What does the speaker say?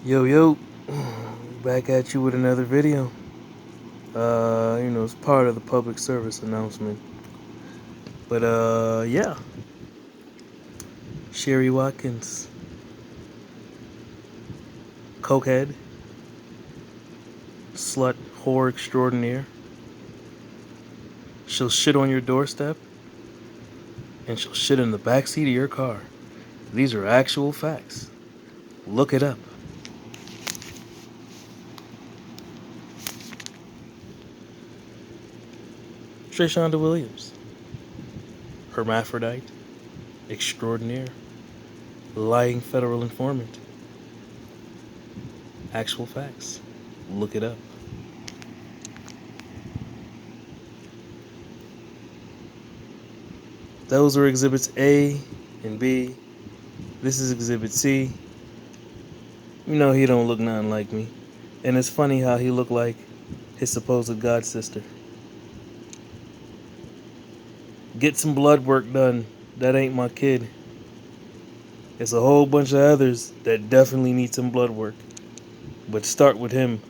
Yo, yo, back at you with another video. It's part of the public service announcement. But, yeah. Sherry Watkins, cokehead, slut, whore extraordinaire. She'll shit on your doorstep, and she'll shit in the backseat of your car. These are actual facts. Look it up. Trishonda Williams, hermaphrodite, extraordinaire, lying federal informant. Actual facts. Look it up. Those are exhibits A and B. This is exhibit C. You know he don't look nothing like me. And it's funny how he looked like his supposed god sister. Get some blood work done. That ain't my kid. It's a whole bunch of others that definitely need some blood work. But start with him